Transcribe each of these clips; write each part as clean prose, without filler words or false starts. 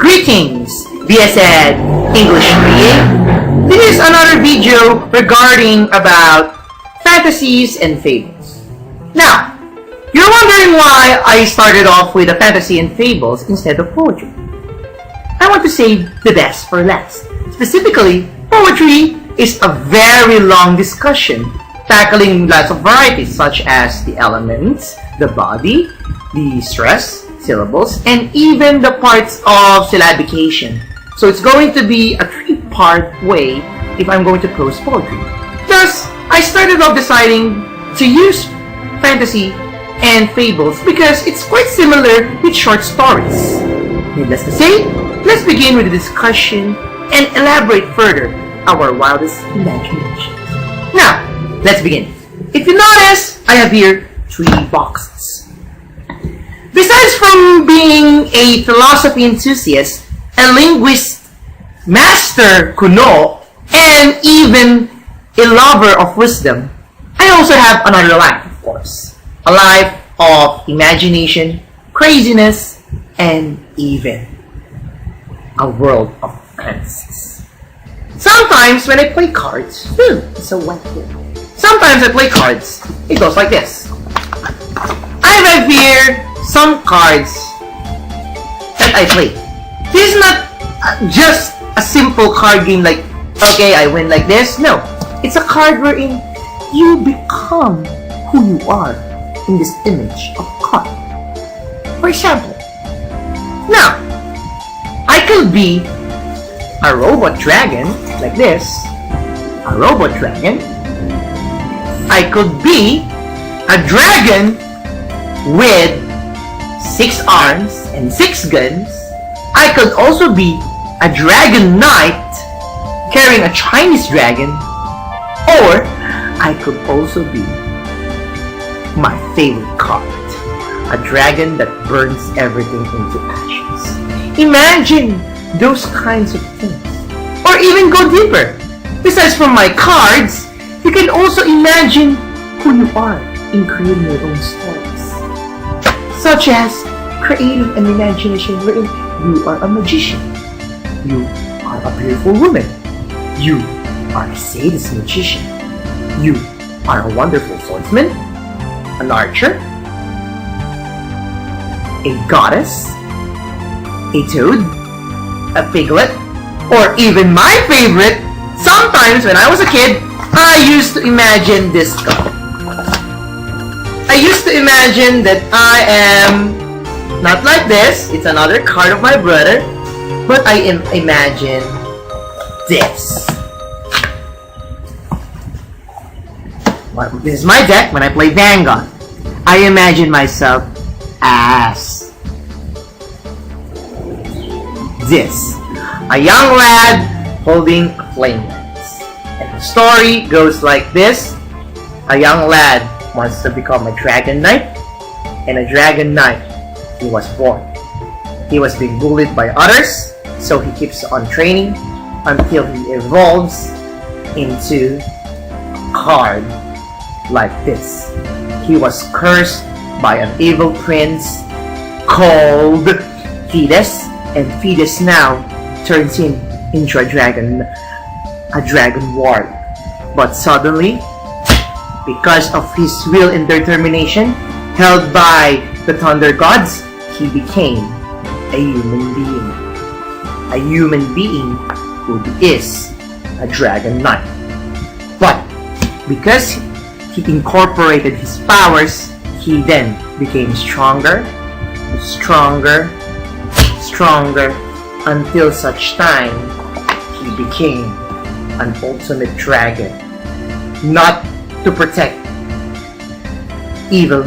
Greetings, BSED English III-A. This is another video regarding about fantasies and fables. Now, you're wondering why I started off with a fantasy and fables instead of poetry. I want to save the best for last. Specifically, poetry is a very long discussion tackling lots of varieties such as the elements, the body, the stress, syllables, and even the parts of syllabication. So it's going to be a three-part way if I'm going to prose poetry. Thus, I started off deciding to use fantasy and fables because it's quite similar with short stories. Needless to say, let's begin with the discussion and elaborate further our wildest imaginations. Now, let's begin. If you notice, I have here 3 boxes. Besides from being a philosophy enthusiast, a linguist, master kuno, and even a lover of wisdom, I also have another life, of course. A life of imagination, craziness, and even a world of fantasies. Sometimes when I play cards, it's so wet here. Sometimes I play cards, it goes like this. I have here some cards that I play. This is not just a simple card game like, okay, I win like this. No, it's a card wherein you become who you are in this image of card. For example, now, I could be a robot dragon like this, a robot dragon. I could be a dragon with 6 arms and 6 guns. I could also be a dragon knight carrying a Chinese dragon, or I could also be my favorite card, a dragon that burns everything into ashes. Imagine those kinds of things, or even go deeper. Besides from my cards, you can also imagine who you are in creating your own stories, such as creative and imagination wherein you are a magician, you are a beautiful woman, you are a sadist magician, you are a wonderful swordsman, an archer, a goddess, a toad, a piglet, or even my favorite, sometimes when I was a kid, I used to imagine this guy. I used to imagine that I am not like this, it's another card of my brother, but I imagine this. This is my deck when I play Vanguard. I imagine myself as this. A young lad holding a flame lance. And the story goes like this. A young lad wants to become a dragon knight, and a dragon knight, he was born. He was being bullied by others, so he keeps on training until he evolves into a card like this. He was cursed by an evil prince called Fides, and Fides now turns him into a dragon warrior. But suddenly, because of his will and determination, held by the thunder gods, he became a human being. A human being who is a dragon knight. But because he incorporated his powers, he then became stronger, stronger, stronger, until such time he became an ultimate dragon. Not to protect evil,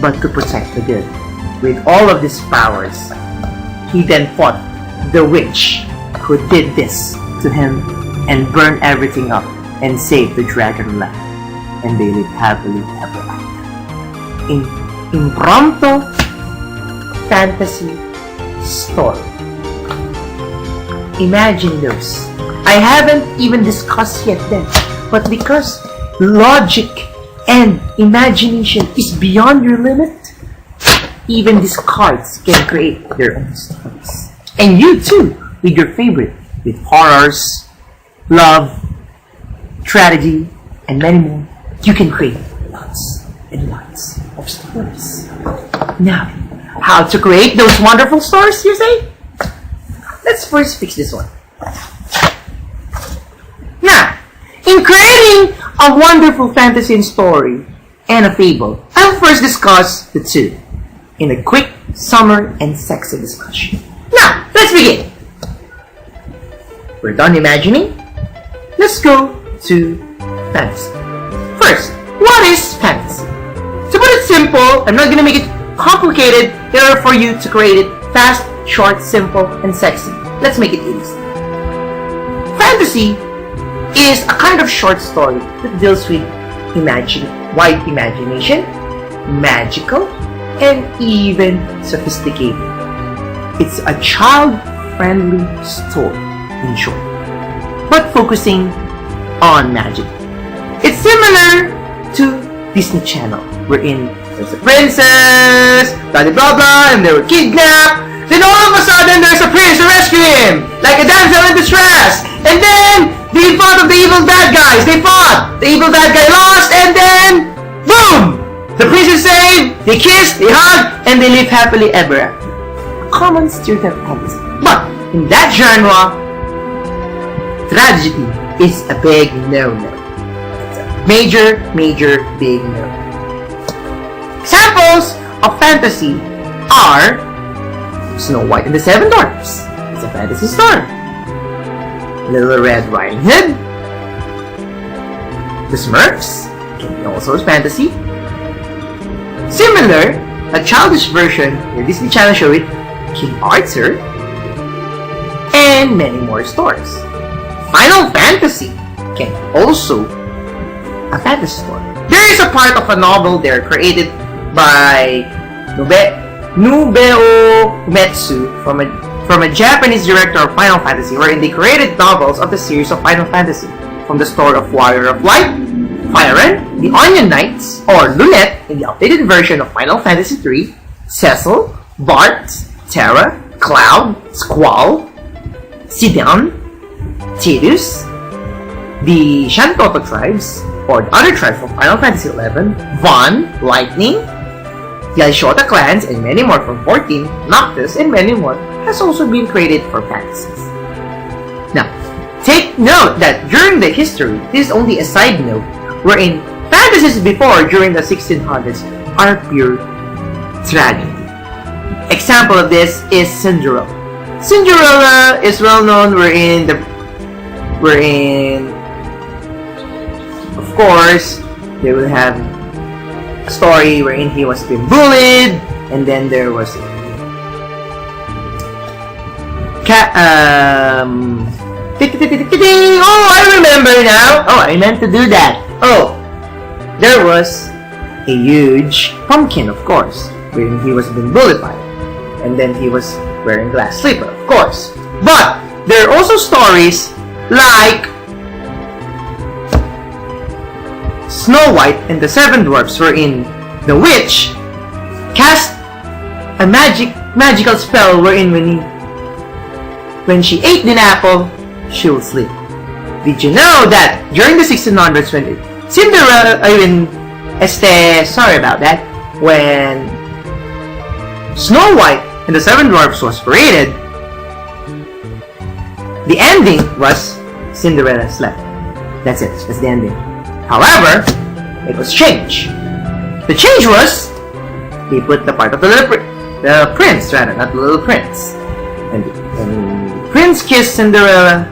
but to protect the good. With all of these powers, he then fought the witch who did this to him and burned everything up and saved the dragon land. And they lived happily ever after. In impromptu fantasy story. Imagine those. I haven't even discussed yet then, but because logic and imagination is beyond your limit, even these cards can create their own stories. And you too, with your favorite, with horrors, love, tragedy, and many more, you can create lots and lots of stories. Now, how to create those wonderful stories, you say? Let's first fix this one. Now, in creating a wonderful fantasy story and a fable, I'll first discuss the two in a quick, summer, and sexy discussion. Now, let's begin. We're done imagining. Let's go to fantasy. First, what is fantasy? To put it simple, I'm not going to make it complicated in order for you to create it fast, short, simple, and sexy. Let's make it easy. Fantasy is a kind of short story that deals with wide imagination, magical, and even sophisticated. It's a child-friendly story, in short, but focusing on magic. It's similar to Disney Channel, wherein there's a princess, blah blah blah, and they were kidnapped. Then all of a sudden, there's a prince to rescue him, like a damsel in distress. And then they fought of the evil bad guys. They fought. The evil bad guy lost, and then boom! The prince is saved. They kiss, they hug, and they live happily ever after. A common stereotype fantasy. But in that genre, tragedy is a big no-no. It's a major big no. Examples of fantasy are Snow White and the Seven Dwarfs. It's a fantasy story. Little Red Riding Hood. The Smurfs can be also a fantasy. Similar, a childish version where Disney Channel show it, King Arthur, and many more stories. Final Fantasy can also a fantasy story. There is a part of a novel there created by Nobuo Uematsu from a Japanese director of Final Fantasy, wherein they created novels of the series of Final Fantasy, from the story of Warrior of Light, Firen, the Onion Knights, or Lunette in the updated version of Final Fantasy III, Cecil, Bart, Terra, Cloud, Squall, Sidon, Tidus, the Shantoto tribes, or the other tribes from Final Fantasy XI, Vaughn, Lightning, the Ashota clans, and many more from 14, Noctis, and many more has also been created for fantasies. Now, take note that during the history, this is only a side note, wherein fantasies before, during the 1600s, are pure tragedy. Example of this is Cinderella. Cinderella is well known wherein, of course, they will have a story wherein he was being bullied, and then there was oh, I remember now. Oh, I meant to do that. Oh, there was a huge pumpkin, of course, wherein he was being bullied by it, and then he was wearing glass slipper, of course. But there are also stories like Snow White and the Seven Dwarfs, wherein the witch cast a magical spell wherein when she ate an apple, she will sleep. Did you know that during the 1600s, when when Snow White and the Seven Dwarfs was created, the ending was Cinderella slept. That's it. That's the ending. However, it was changed. The change was they put the part of the prince, rather, not the little prince. And the prince kissed Cinderella,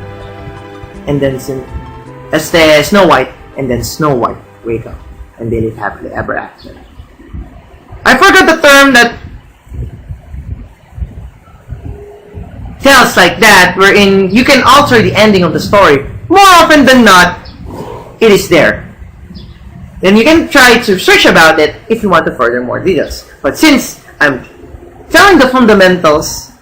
and then Snow White, and then Snow White wake up, and they live happily ever after. I forgot the term that tells like that, wherein you can alter the ending of the story. More often than not, it is there. Then you can try to search about it if you want to further more details. But since I'm telling the fundamentals,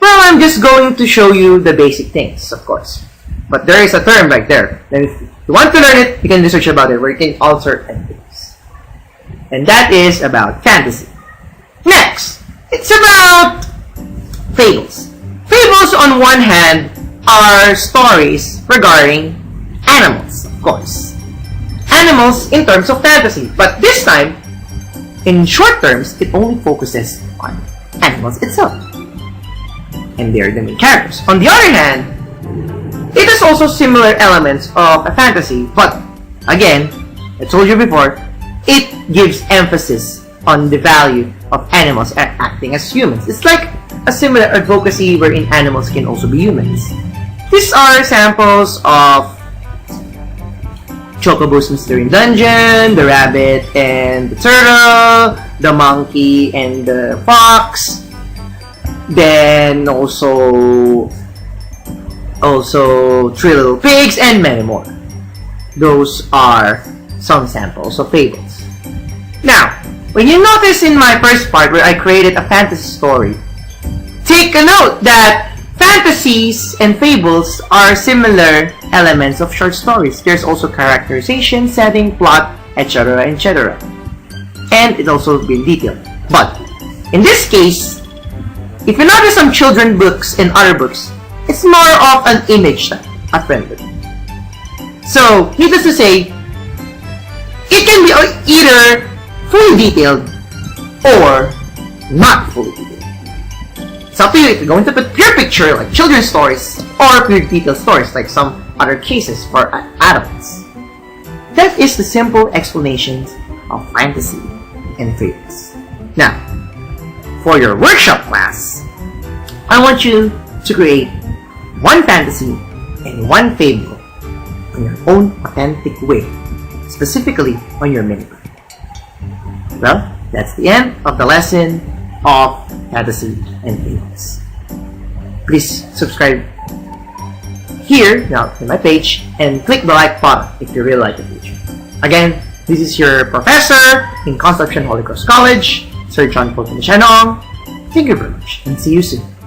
well, I'm just going to show you the basic things, of course. But there is a term right there. Then if you want to learn it, you can research about it, where you can alter endings. And that is about fantasy. Next, it's about fables. Fables, on one hand, are stories regarding animals, of course. Animals in terms of fantasy, but this time, in short terms, it only focuses on animals itself. And they're the main characters. On the other hand, it has also similar elements of a fantasy, but again, I told you before, it gives emphasis on the value of animals acting as humans. It's like a similar advocacy wherein animals can also be humans. These are samples of Chocobo's Mystery Dungeon, the rabbit and the turtle, the monkey and the fox, then also Three Little Pigs, and many more. Those are some samples of fables. Now, when you notice in my first part where I created a fantasy story, take a note that fantasies and fables are similar elements of short stories. There's also characterization, setting, plot, etc., etc. And it's also been detailed. But in this case, if you notice some children books and other books, it's more of an image type, a friendly. So, needless to say, it can be either fully detailed or not fully detailed. It's up to you if you're going to put pure picture like children's stories or pure detailed stories like some other cases for adults. That is the simple explanations of fantasy and fables. Now, for your workshop class, I want you to create one fantasy and one fable in your own authentic way, specifically on your mini. Well, that's the end of the lesson of fantasy and fables. Please subscribe here now to my page and click the like button if you really like the page. Again, this is your professor in Concepcion Holy Cross College, Sir John Paul Thank you very much and see you soon.